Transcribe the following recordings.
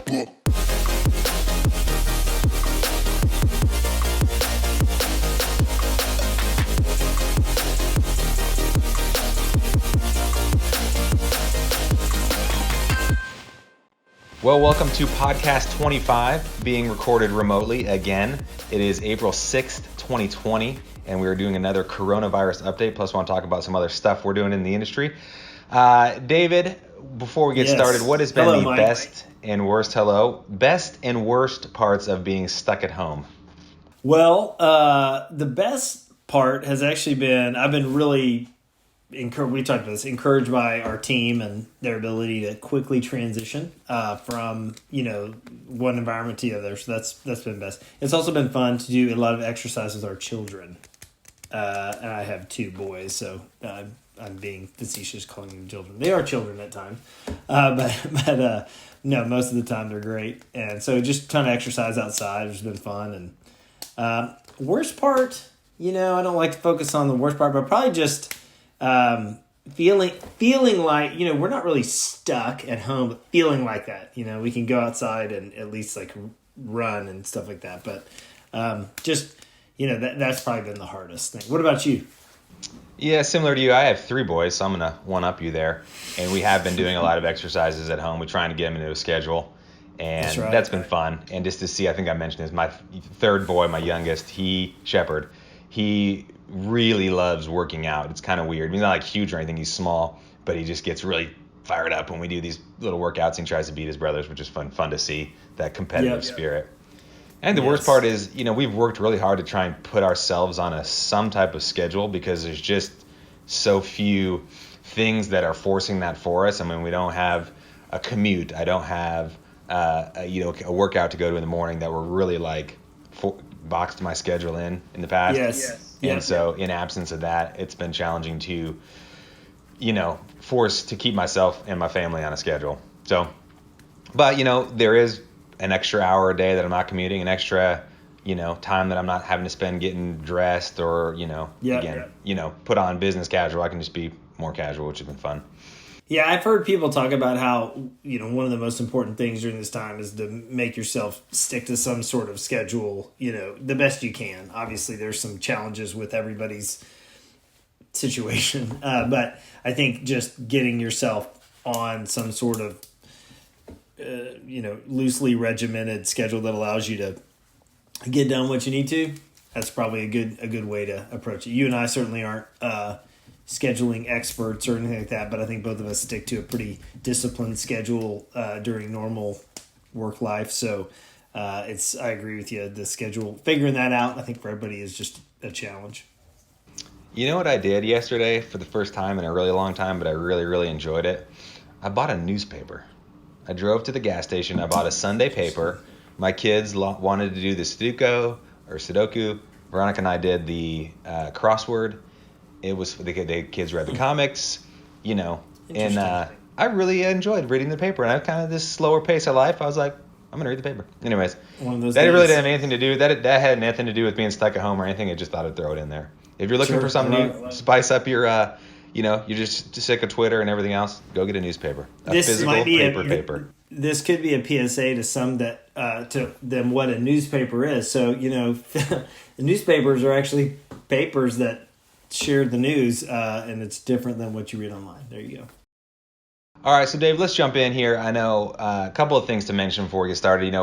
Well, welcome to podcast 25, being recorded remotely again. It is April 6th, 2020, and we are doing another coronavirus update, plus we want to talk about some other stuff we're doing in the industry. David, before we get started, what has been the best and worst parts of being stuck at home? Well, the best part has actually been, I've been really encouraged by our team and their ability to quickly transition from one environment to the other. So that's been best. It's also been fun to do a lot of exercise with our children. And I have two boys, so I'm being facetious calling them children. They are children at times, but no, most of the time they're great. And so just trying to exercise outside has been fun. And worst part, I don't like to focus on the worst part, but probably just feeling like we're not really stuck at home, but feeling like that. We can go outside and at least like run and stuff like that. But that's probably been the hardest thing. What about you? Yeah, similar to you. I have three boys, so I'm going to one-up you there. And we have been doing a lot of exercises at home. We're trying to get them into a schedule. And that's been fun. And just to see, I think I mentioned this, my third boy, my youngest, Shepherd, he really loves working out. It's kind of weird. He's not like huge or anything. He's small, but he just gets really fired up when we do these little workouts and tries to beat his brothers, which is fun to see, that competitive spirit. And the worst part is, we've worked really hard to try and put ourselves on some type of schedule because there's just so few things that are forcing that for us. I mean, we don't have a commute. I don't have a workout to go to in the morning that we're really like boxed my schedule in the past. Yes. And so in absence of that, it's been challenging to, force to keep myself and my family on a schedule. So, but, there is an extra hour a day that I'm not commuting, an extra, time that I'm not having to spend getting dressed or, put on business casual. I can just be more casual, which has been fun. Yeah, I've heard people talk about how, one of the most important things during this time is to make yourself stick to some sort of schedule, the best you can. Obviously, there's some challenges with everybody's situation, but I think just getting yourself on some sort of, loosely regimented schedule that allows you to get done what you need to, that's probably a good way to approach it. You and I certainly aren't scheduling experts or anything like that, but I think both of us stick to a pretty disciplined schedule during normal work life. So I agree with you. The schedule, figuring that out, I think for everybody is just a challenge. You know what I did yesterday for the first time in a really long time, but I really, really enjoyed it? I bought a newspaper. I drove to the gas station. I bought a Sunday paper. My kids wanted to do the Sudoku. Veronica and I did the crossword. It was the kids read the comics, and I really enjoyed reading the paper. And I kind of this slower pace of life. I was like, I'm gonna read the paper. Anyways, that really didn't have anything to do. That had nothing to do with being stuck at home or anything. I just thought I'd throw it in there. If you're looking for something new, spice up your, you're just sick of Twitter and everything else, go get a newspaper. Physical paper. This could be a PSA to some that to them what a newspaper is. So the newspapers are actually papers that share the news, and it's different than what you read online. There you go. All right, so Dave, let's jump in here. I know a couple of things to mention before we get started.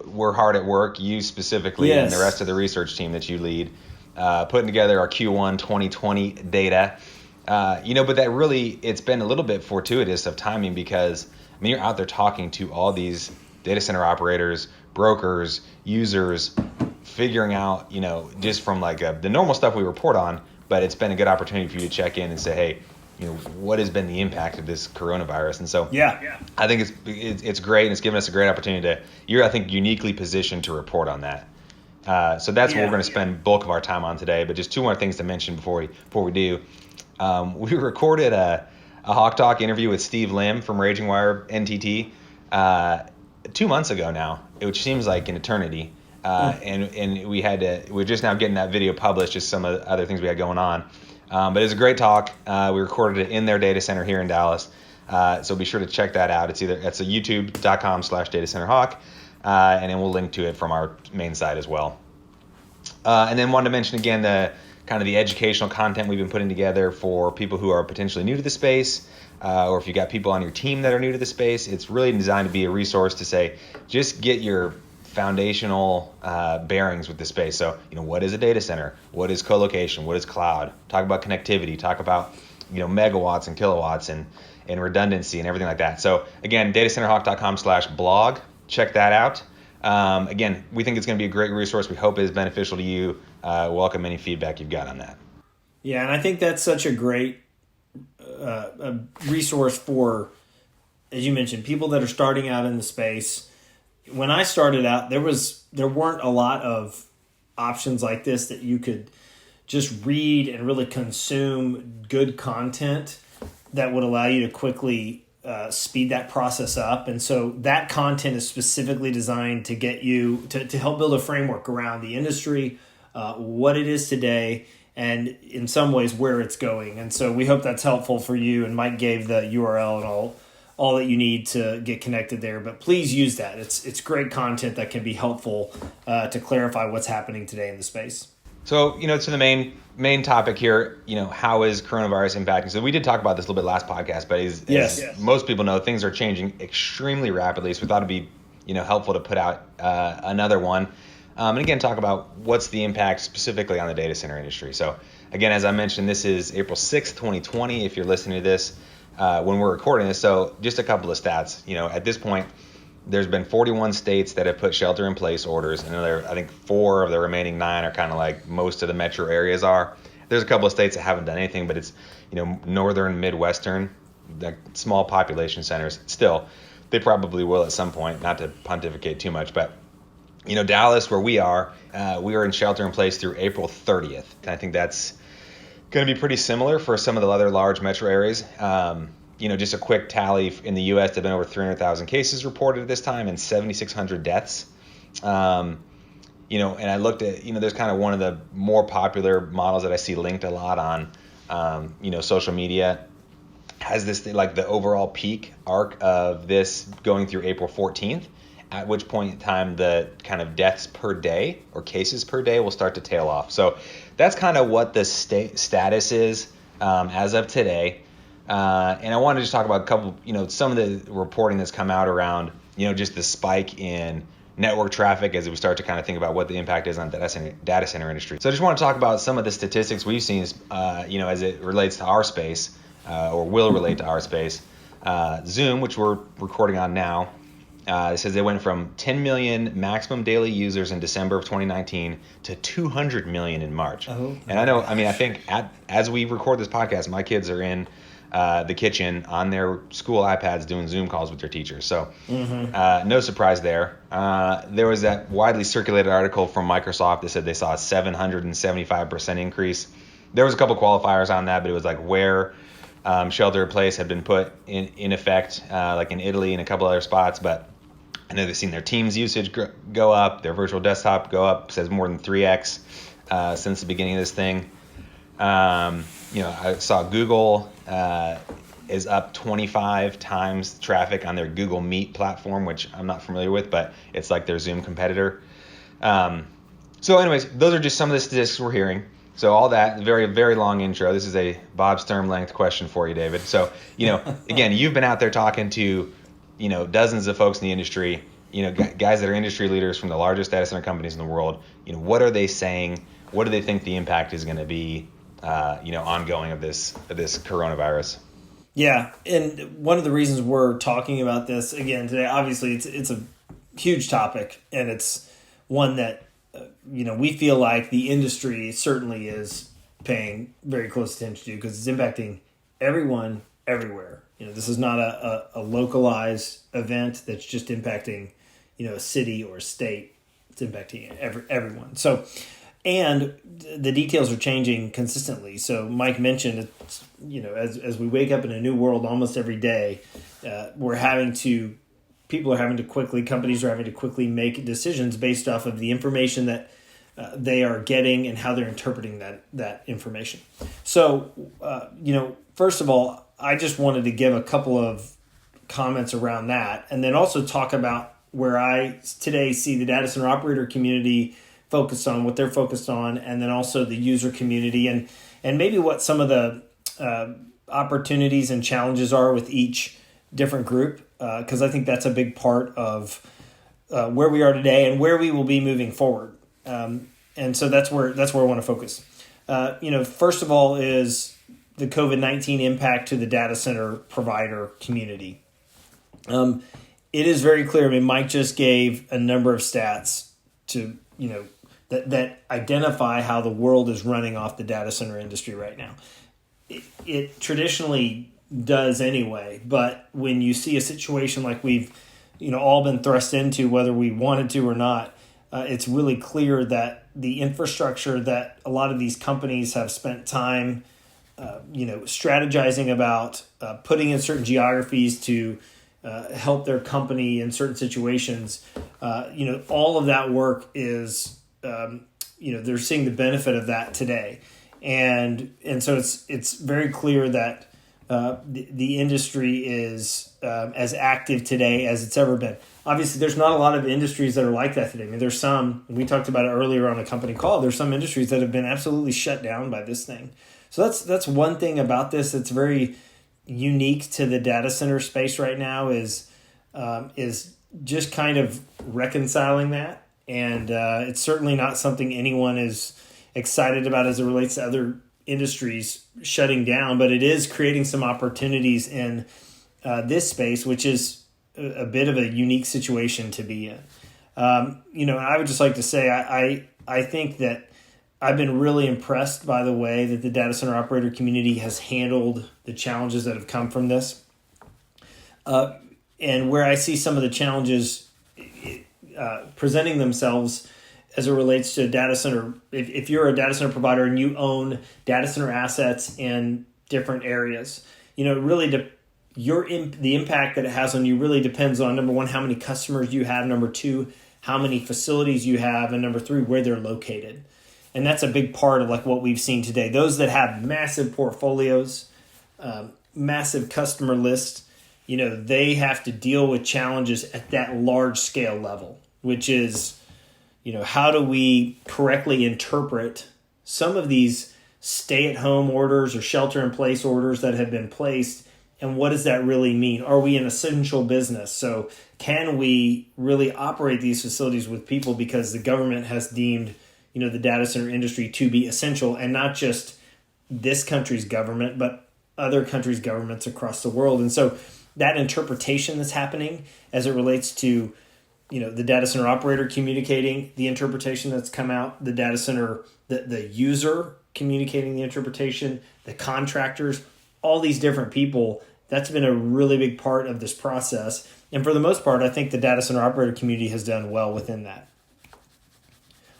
We're hard at work, you specifically, and the rest of the research team that you lead, putting together our Q1 2020 data. But that really, it's been a little bit fortuitous of timing because, you're out there talking to all these data center operators, brokers, users, figuring out, just from like the normal stuff we report on, but it's been a good opportunity for you to check in and say, hey, what has been the impact of this coronavirus? And so I think it's great, and it's given us a great opportunity you're, I think, uniquely positioned to report on that. So that's what we're going to spend bulk of our time on today. But just two more things to mention before we do. We recorded a HawkTalk interview with Steve Lim from RagingWire NTT 2 months ago now, which seems like an eternity. And we're just now getting that video published, just some of the other things we had going on. But it was a great talk. We recorded it in their data center here in Dallas. So be sure to check that out. It's a youtube.com/datacenterhawk, and then we'll link to it from our main site as well. And then wanted to mention again the kind of the educational content we've been putting together for people who are potentially new to the space, or if you've got people on your team that are new to the space. It's really designed to be a resource to say, just get your foundational bearings with the space. So, what is a data center? What is co-location? What is cloud? Talk about connectivity. Talk about, megawatts and kilowatts and redundancy and everything like that. So again, datacenterhawk.com/blog. Check that out. Again, we think it's going to be a great resource. We hope it is beneficial to you. Welcome any feedback you've got on that. Yeah, and I think that's such a great a resource for, as you mentioned, people that are starting out in the space. When I started out, there weren't a lot of options like this that you could just read and really consume good content that would allow you to quickly speed that process up. And so that content is specifically designed to get you to help build a framework around the industry, what it is today, and in some ways where it's going. And so we hope that's helpful for you. And Mike gave the URL and all that you need to get connected there. But please use that. It's great content that can be helpful to clarify what's happening today in the space. So, to the main topic here, how is coronavirus impacting? So we did talk about this a little bit last podcast, but as most people know, things are changing extremely rapidly. So we thought it'd be, helpful to put out another one. And again, talk about what's the impact specifically on the data center industry. So again, as I mentioned, this is April 6th, 2020, if you're listening to this when we're recording this. So just a couple of stats, at this point, there's been 41 states that have put shelter-in-place orders, and I think 4 of the remaining 9 are kind of like most of the metro areas are. There's a couple of states that haven't done anything, but it's northern, midwestern, like small population centers. Still, they probably will at some point. Not to pontificate too much, but Dallas, where we are in shelter-in-place through April 30th, and I think that's going to be pretty similar for some of the other large metro areas. Just a quick tally in the U.S., there have been over 300,000 cases reported at this time and 7,600 deaths. And I looked at, there's kind of one of the more popular models that I see linked a lot on, social media, has this thing, like the overall peak arc of this going through April 14th, at which point in time the kind of deaths per day or cases per day will start to tail off. So that's kind of what the status is as of today. And I want to just talk about a couple, some of the reporting that's come out around, just the spike in network traffic as we start to kind of think about what the impact is on data center industry. So I just want to talk about some of the statistics we've seen, as it relates to our space, or will relate to our space. Zoom, which we're recording on now, it says they went from 10 million maximum daily users in December of 2019 to 200 million in March. Oh, and I think as we record this podcast, my kids are in the kitchen on their school iPads doing Zoom calls with their teachers. So no surprise there. There was that widely circulated article from Microsoft that said they saw a 775% increase. There was a couple qualifiers on that, but it was like where shelter in place had been put in effect, like in Italy and a couple other spots. But I know they've seen their Teams usage go up, their virtual desktop go up, says more than 3x since the beginning of this thing. I saw Google is up 25 times traffic on their Google Meet platform, which I'm not familiar with, but it's like their Zoom competitor. So anyways, those are just some of the statistics we're hearing. So all that, very, very long intro. This is a Bob Sturm length question for you, David. So, again, you've been out there talking to, dozens of folks in the industry, guys that are industry leaders from the largest data center companies in the world. What are they saying? What do they think the impact is going to be, ongoing of this coronavirus? Yeah, and one of the reasons we're talking about this again today, obviously, it's a huge topic, and it's one that we feel like the industry certainly is paying very close attention to because it's impacting everyone everywhere. This is not a localized event that's just impacting a city or a state. It's impacting everyone. So. And the details are changing consistently. So Mike mentioned, as we wake up in a new world almost every day, people are having to companies are having to quickly make decisions based off of the information that they are getting and how they're interpreting that information. So, first of all, I just wanted to give a couple of comments around that, and then also talk about where I today see the data center operator community focused on, what they're focused on, and then also the user community, and maybe what some of the opportunities and challenges are with each different group, because I think that's a big part of where we are today and where we will be moving forward. And so that's where I want to focus. First of all is the COVID-19 impact to the data center provider community. It is very clear. I mean, Mike just gave a number of stats to, that identify how the world is running off the data center industry right now. It traditionally does anyway, but when you see a situation like we've, all been thrust into, whether we wanted to or not, it's really clear that the infrastructure that a lot of these companies have spent time, strategizing about, putting in certain geographies to help their company in certain situations, all of that work is, they're seeing the benefit of that today. And so it's very clear that the industry is as active today as it's ever been. Obviously, there's not a lot of industries that are like that today. I mean, there's some, and we talked about it earlier on a company call, there's some industries that have been absolutely shut down by this thing. So that's one thing about this that's very unique to the data center space right now is just kind of reconciling that. And it's certainly not something anyone is excited about as it relates to other industries shutting down, but it is creating some opportunities in this space, which is a bit of a unique situation to be in. And I would just like to say, I think that I've been really impressed by the way that the data center operator community has handled the challenges that have come from this. And where I see some of the challenges presenting themselves as it relates to data center, if you're a data center provider and you own data center assets in different areas, really the impact that it has on you really depends on, number one, how many customers you have, number two, how many facilities you have, and number three, where they're located. And that's a big part of like what we've seen today. Those that have massive portfolios, massive customer lists, they have to deal with challenges at that large scale level, which is, how do we correctly interpret some of these stay-at-home orders or shelter-in-place orders that have been placed, and what does that really mean? Are we an essential business? So can we really operate these facilities with people because the government has deemed, the data center industry to be essential, and not just this country's government, but other countries' governments across the world. And so that interpretation that's happening as it relates to the data center operator communicating the interpretation that's come out, the data center, the user communicating the interpretation, the contractors, all these different people, that's been a really big part of this process. And for the most part, I think the data center operator community has done well within that.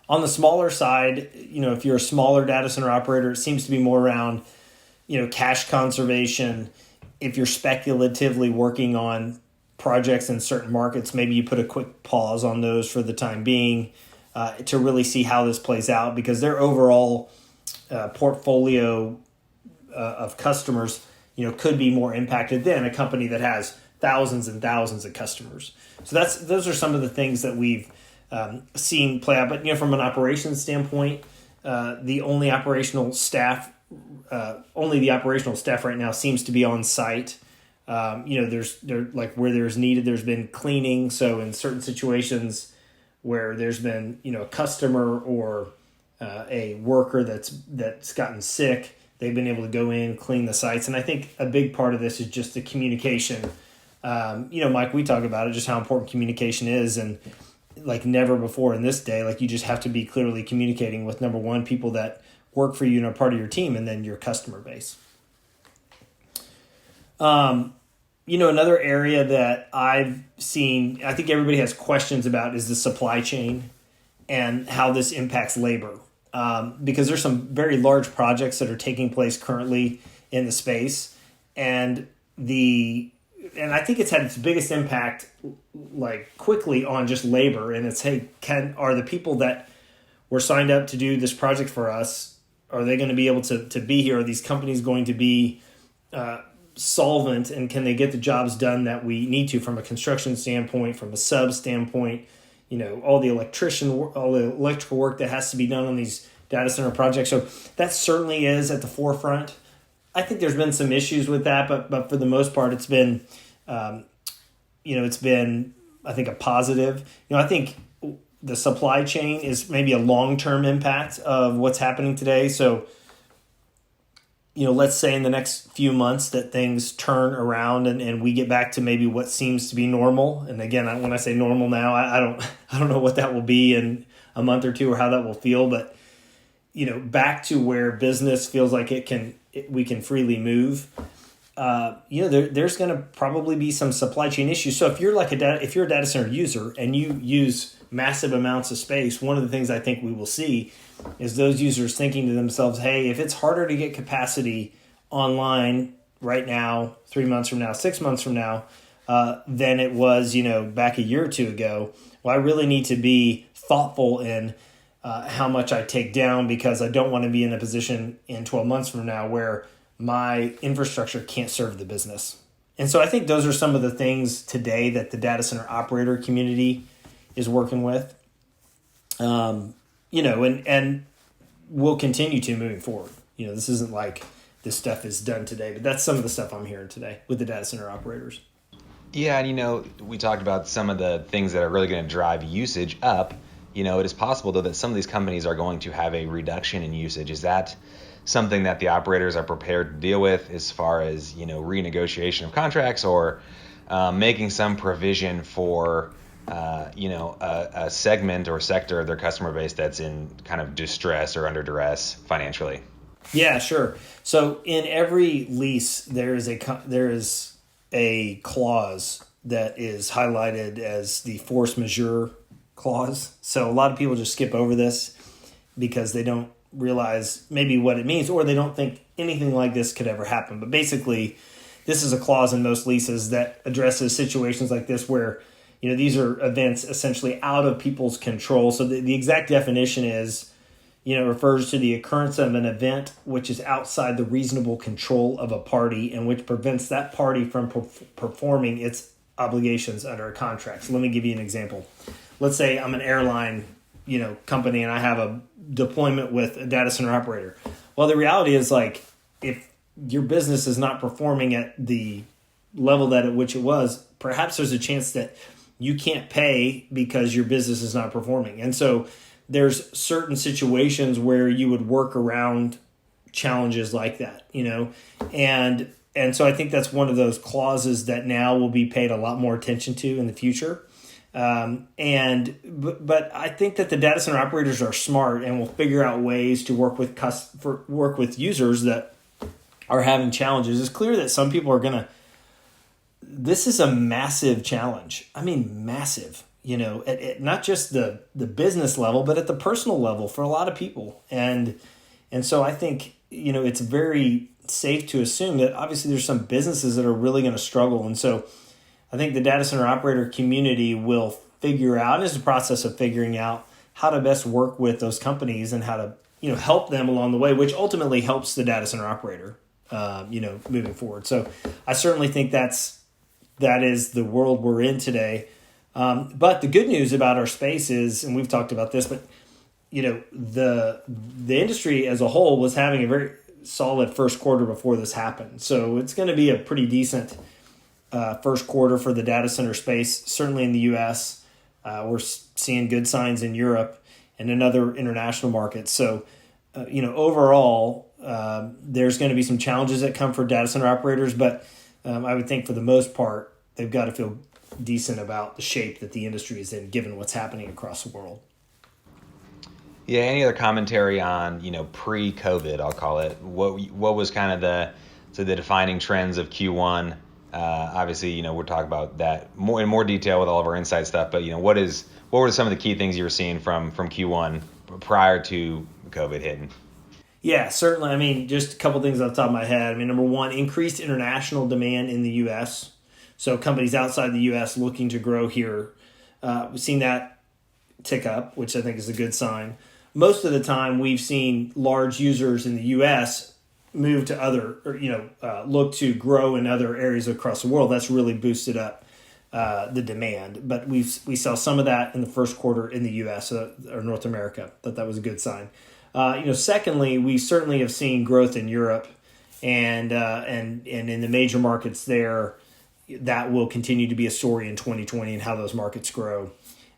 On the smaller side, if you're a smaller data center operator, it seems to be more around, cash conservation. If you're speculatively working on projects in certain markets, maybe you put a quick pause on those for the time being to really see how this plays out, because their overall portfolio of customers, could be more impacted than a company that has thousands and thousands of customers. So those are some of the things that we've seen play out. But from an operations standpoint, the operational staff right now seems to be on site. There's where there's needed, there's been cleaning. So in certain situations where there's been, a customer or a worker that's gotten sick, they've been able to go in, clean the sites. And I think a big part of this is just the communication. Mike, we talk about it, just how important communication is. And like never before in this day, like you just have to be clearly communicating with, number one, people that work for you and are part of your team, and then your customer base. Another area that I've seen, I think everybody has questions about, is the supply chain and how this impacts labor. Because there's some very large projects that are taking place currently in the space, and I think it's had its biggest impact like quickly on just labor. And it's, hey, are the people that were signed up to do this project for us, are they going to be able to be here? Are these companies going to be solvent, and can they get the jobs done that we need to from a construction standpoint, from a sub standpoint, all the electrical work that has to be done on these data center projects. So that certainly is at the forefront. I think there's been some issues with that, but for the most part, it's been, it's been, I think, a positive. I think the supply chain is maybe a long-term impact of what's happening today. So, let's say in the next few months that things turn around and we get back to maybe what seems to be normal. And again, when I say normal now, I don't know what that will be in a month or two or how that will feel, but back to where business feels like we can freely move. There's going to probably be some supply chain issues. So if you're a data center user and you use massive amounts of space, one of the things I think we will see is those users thinking to themselves, hey, if it's harder to get capacity online right now, 3 months from now, 6 months from now, than it was, back a year or two ago, well, I really need to be thoughtful in how much I take down, because I don't want to be in a position in 12 months from now where my infrastructure can't serve the business. And so I think those are some of the things today that the data center operator community is working with, and will continue to moving forward. This isn't like this stuff is done today, but that's some of the stuff I'm hearing today with the data center operators. Yeah, and we talked about some of the things that are really going to drive usage up. It is possible, though, that some of these companies are going to have a reduction in usage. Is that something that the operators are prepared to deal with as far as, renegotiation of contracts, or making some provision for, a segment or sector of their customer base that's in kind of distress or under duress financially? Yeah, sure. So in every lease, there is a clause that is highlighted as the force majeure clause. So a lot of people just skip over this because they don't realize maybe what it means, or they don't think anything like this could ever happen. But basically, this is a clause in most leases that addresses situations like this where, these are events essentially out of people's control. So the exact definition is, refers to the occurrence of an event which is outside the reasonable control of a party and which prevents that party from performing its obligations under a contract. So let me give you an example. Let's say I'm an airline, company, and I have a deployment with a data center operator. Well, the reality is, like, if your business is not performing at the level that at which it was, perhaps there's a chance that you can't pay because your business is not performing. And so there's certain situations where you would work around challenges like that, and so I think that's one of those clauses that now will be paid a lot more attention to in the future. But I think that the data center operators are smart and will figure out ways to work with users that are having challenges. It's clear that some people are this is a massive challenge. I mean, massive, at not just the business level, but at the personal level for a lot of people. And so I think, it's very safe to assume that obviously there's some businesses that are really going to struggle. And so I think the data center operator community will figure out, is the process of figuring out how to best work with those companies and how to, help them along the way, which ultimately helps the data center operator, moving forward. So I certainly think that is the world we're in today. But the good news about our space is, and we've talked about this, but the industry as a whole was having a very solid first quarter before this happened. So it's going to be a pretty decent first quarter for the data center space, certainly in the U.S. We're seeing good signs in Europe and in other international markets. So, overall, there's going to be some challenges that come for data center operators, but I would think for the most part, they've got to feel decent about the shape that the industry is in, given what's happening across the world. Yeah. Any other commentary on, pre-COVID, I'll call it? What was kind of the defining trends of Q1? Obviously, we're talking about that in more detail with all of our insight stuff. But what were some of the key things you were seeing from Q1 prior to COVID hitting? Yeah, certainly. I mean, just a couple things off the top of my head. I mean, number one, increased international demand in the U.S. So companies outside the U.S. looking to grow here. We've seen that tick up, which I think is a good sign. Most of the time, we've seen large users in the U.S., move to other, or, look to grow in other areas across the world, that's really boosted up the demand. But we saw some of that in the first quarter in the U.S. Or North America. That was a good sign. Secondly, we certainly have seen growth in Europe, and in the major markets there. That will continue to be a story in 2020 and how those markets grow.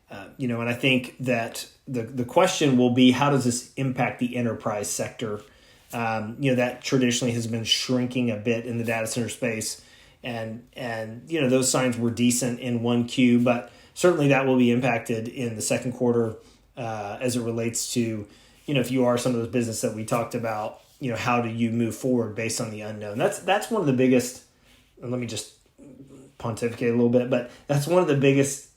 And I think that the question will be, how does this impact the enterprise sector? That traditionally has been shrinking a bit in the data center space, and those signs were decent in 1Q, but certainly that will be impacted in the second quarter as it relates to, if you are some of those business that we talked about, how do you move forward based on the unknown? That's one of the biggest, and let me just pontificate a little bit, but that's one of the biggest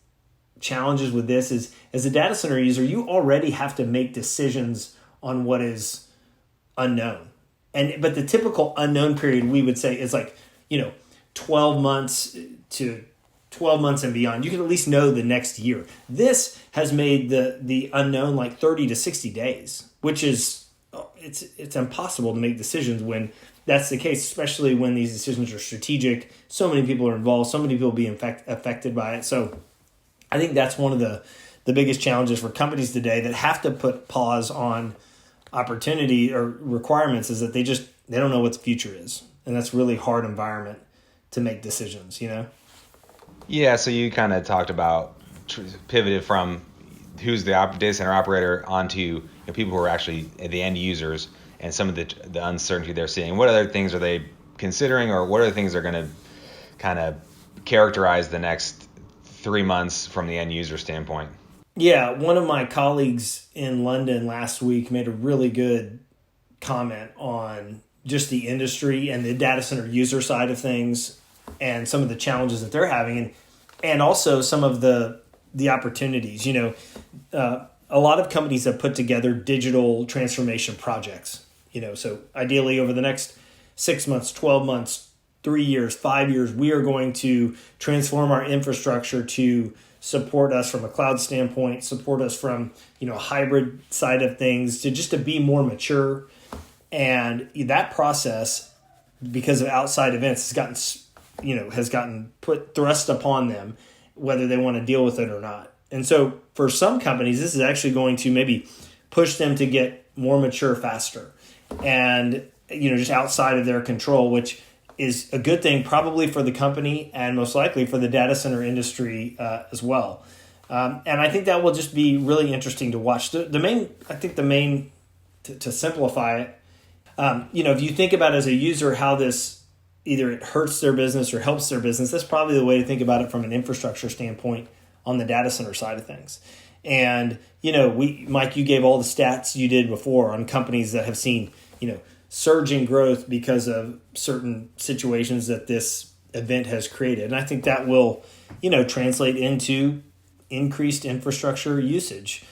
challenges with this is, as a data center user, you already have to make decisions on what is unknown. But the typical unknown period, we would say, is 12 months to 12 months and beyond. You can at least know the next year. This has made the unknown 30 to 60 days, which is it's impossible to make decisions when that's the case, especially when these decisions are strategic. So many people are involved. So many people being affected by it. So I think that's one of the biggest challenges for companies today that have to put pause on opportunity or requirements, is that they don't know what the future is. And that's really hard environment to make decisions, Yeah, so you kind of talked about pivoted from who's the data center operator onto people who are actually the end users and some of the uncertainty they're seeing. What other things are they considering, or what are the things they're going to kind of characterize the next 3 months from the end user standpoint? Yeah, one of my colleagues in London last week made a really good comment on just the industry and the data center user side of things and some of the challenges that they're having, and also some of the opportunities. A lot of companies have put together digital transformation projects. So ideally over the next 6 months, 12 months, 3 years, 5 years, we are going to transform our infrastructure to support us from a cloud standpoint, support us from a hybrid side of things, to be more mature. And that process, because of outside events, has gotten put thrust upon them, whether they want to deal with it or not. And so for some companies, this is actually going to maybe push them to get more mature faster, and just outside of their control, which is a good thing probably for the company and most likely for the data center industry as well. And I think that will just be really interesting to watch. To simplify it, if you think about as a user how this either it hurts their business or helps their business, that's probably the way to think about it from an infrastructure standpoint on the data center side of things. And, Mike, you gave all the stats you did before on companies that have seen, surging growth because of certain situations that this event has created. And I think that will, translate into increased infrastructure usage.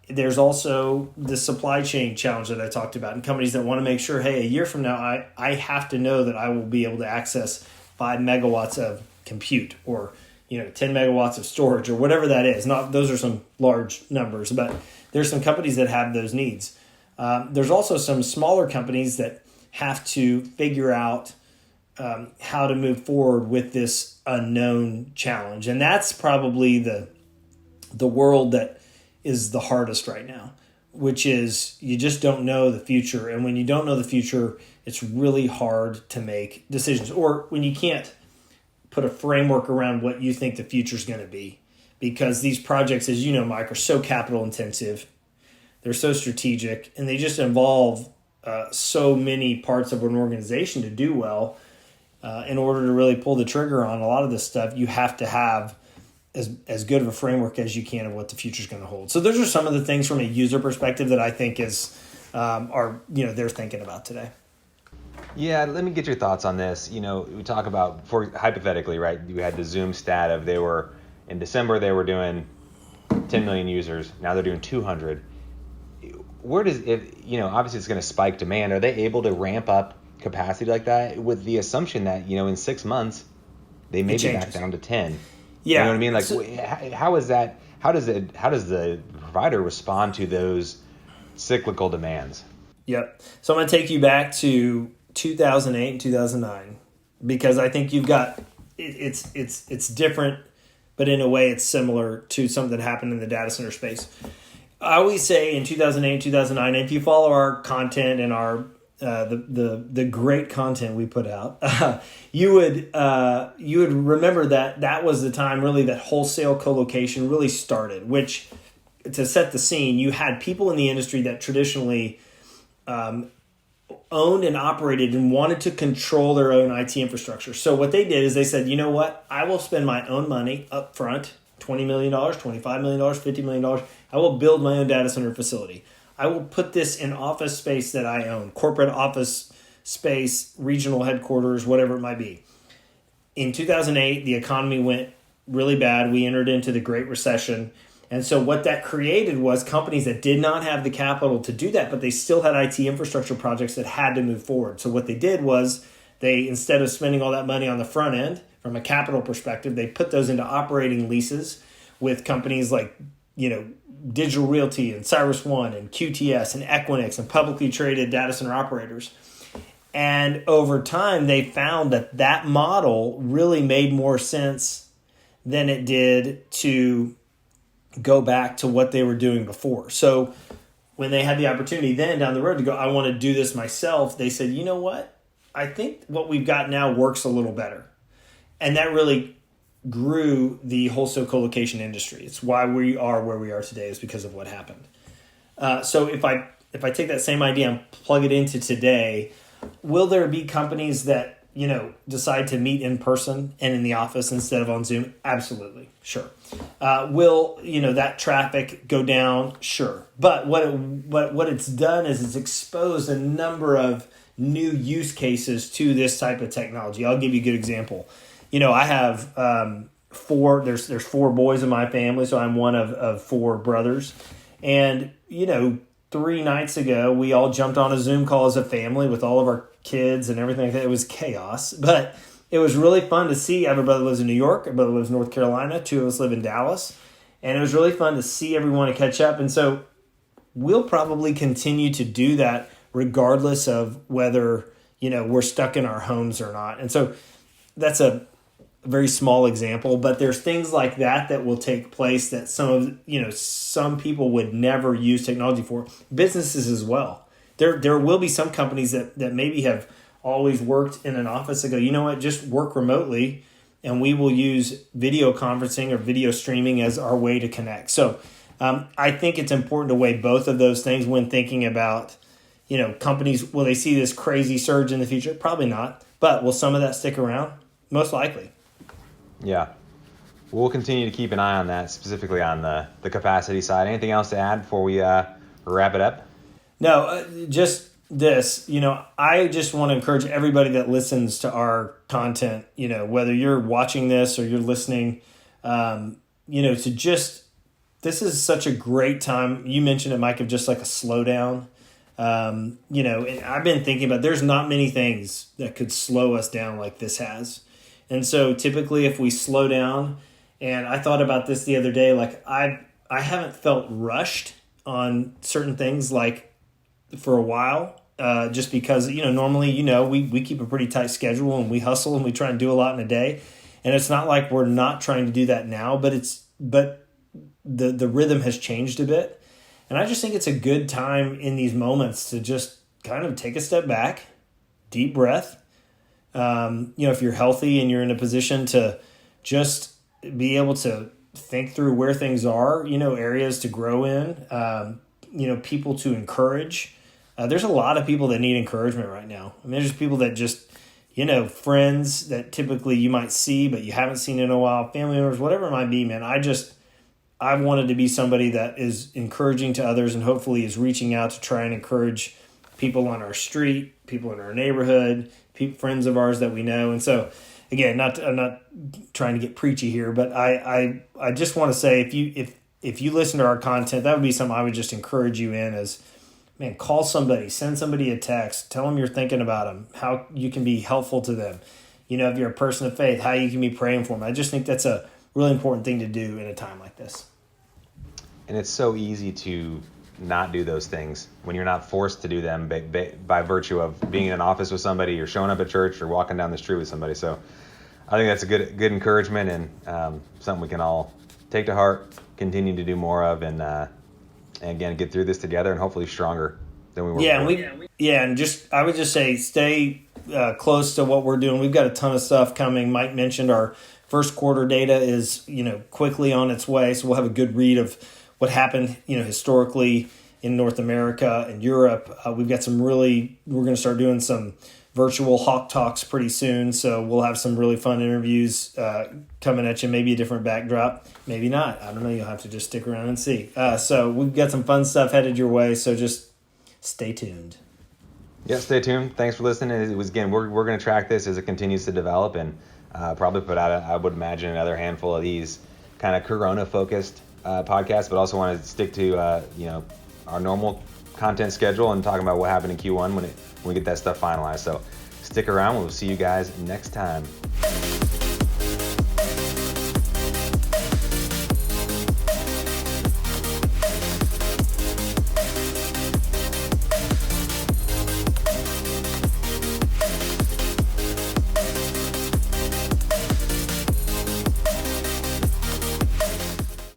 There's also the supply chain challenge that I talked about, and companies that want to make sure, hey, a year from now, I have to know that I will be able to access 5 megawatts of compute, or 10 megawatts of storage, or whatever that is. Those are some large numbers, but there's some companies that have those needs. There's also some smaller companies that have to figure out how to move forward with this unknown challenge. And that's probably the world that is the hardest right now, which is you just don't know the future. And when you don't know the future, it's really hard to make decisions, or when you can't put a framework around what you think the future is going to be, because these projects, as you know, Mike, are so capital intensive. They're so strategic, and they just involve so many parts of an organization to do well. In order to really pull the trigger on a lot of this stuff, you have to have as good of a framework as you can of what the future is going to hold. So those are some of the things from a user perspective that I think they're thinking about today. Yeah, let me get your thoughts on this. We talk about, hypothetically, right? You had the Zoom stat of in December they were doing 10 million users. Now they're doing 200. Obviously it's going to spike demand. Are they able to ramp up capacity like that with the assumption that, in 6 months they may be back down to 10? Yeah. You know what I mean? Like, how is that? How does the provider respond to those cyclical demands? Yep. So I'm going to take you back to 2008 and 2009 because I think you've got it's different, but in a way it's similar to something that happened in the data center space. I always say in 2008 and 2009, if you follow our content and our the great content we put out, you would remember that was the time really that wholesale co-location really started. Which, to set the scene, you had people in the industry that traditionally owned and operated and wanted to control their own IT infrastructure. So what they did is they said, you know what, I will spend my own money up front, $20 million, $25 million, $50 million. I will build my own data center facility. I will put this in office space that I own, corporate office space, regional headquarters, whatever it might be. In 2008, the economy went really bad. We entered into the Great Recession. And so what that created was companies that did not have the capital to do that, but they still had IT infrastructure projects that had to move forward. So what they did was they, instead of spending all that money on the front end, from a capital perspective, they put those into operating leases with companies like, Digital Realty and CyrusOne and QTS and Equinix and publicly traded data center operators. And over time, they found that model really made more sense than it did to go back to what they were doing before. So when they had the opportunity then down the road to go, I want to do this myself, they said, you know what? I think what we've got now works a little better. And that really grew the wholesale co-location industry. It's why we are where we are today, is because of what happened. So if I take that same idea and plug it into today, will there be companies that decide to meet in person and in the office instead of on Zoom? Absolutely, sure. Will that traffic go down? Sure. But what it's done is it's exposed a number of new use cases to this type of technology. I'll give you a good example. I have there's 4 boys in my family, so I'm one of 4 brothers. And, 3 nights ago, we all jumped on a Zoom call as a family with all of our kids and everything like that. It was chaos, but it was really fun to see. I have a brother who lives in New York, a brother who lives in North Carolina, 2 of us live in Dallas. And it was really fun to see everyone and catch up. And so we'll probably continue to do that regardless of whether, we're stuck in our homes or not. And so that's a very small example, but there's things like that will take place that some people would never use technology for. Businesses as well. There will be some companies that maybe have always worked in an office that go, you know what, just work remotely, and we will use video conferencing or video streaming as our way to connect. So I think it's important to weigh both of those things when thinking about, companies. Will they see this crazy surge in the future? Probably not. But will some of that stick around? Most likely. Yeah. We'll continue to keep an eye on that, specifically on the capacity side. Anything else to add before we wrap it up? No, just this. I just want to encourage everybody that listens to our content, whether you're watching this or you're listening, to just, this is such a great time. You mentioned it, Mike, of just like a slowdown. And I've been thinking about, there's not many things that could slow us down like this has. And so typically if we slow down, and I thought about this the other day, like I haven't felt rushed on certain things like for a while, just because, normally, we keep a pretty tight schedule and we hustle and we try and do a lot in a day. And it's not like we're not trying to do that now, but the rhythm has changed a bit. And I just think it's a good time in these moments to just kind of take a step back, deep breath. If you're healthy and you're in a position to just be able to think through where things are, areas to grow in, people to encourage. There's a lot of people that need encouragement right now. I mean, there's people that just, friends that typically you might see, but you haven't seen in a while, family members, whatever it might be, man. I wanted to be somebody that is encouraging to others and hopefully is reaching out to try and encourage people on our street, people in our neighborhood, friends of ours that we know. And so, again, I'm not trying to get preachy here, but I just want to say if you listen to our content, that would be something I would just encourage you in as, man, call somebody, send somebody a text, tell them you're thinking about them, how you can be helpful to them. If you're a person of faith, how you can be praying for them. I just think that's a really important thing to do in a time like this. And it's so easy to not do those things, when you're not forced to do them by virtue of being in an office with somebody, or showing up at church, or walking down the street with somebody. So I think that's a good encouragement, and something we can all take to heart, continue to do more of, and again, get through this together, and hopefully stronger than we were before. And I would just say stay close to what we're doing. We've got a ton of stuff coming. Mike mentioned our first quarter data is quickly on its way, so we'll have a good read of what happened historically in North America and Europe. We've got we're going to start doing some virtual HawkTalks pretty soon, so we'll have some really fun interviews coming at you, maybe a different backdrop, maybe not. I don't know. You'll have to just stick around and see. So we've got some fun stuff headed your way, so just stay tuned. Yeah, stay tuned. Thanks for listening. It was, again, we're going to track this as it continues to develop, and probably put out, I would imagine, another handful of these kind of Corona-focused podcasts, but also want to stick to our normal content schedule and talking about what happened in Q1 when we get that stuff finalized. So stick around. We'll see you guys next time.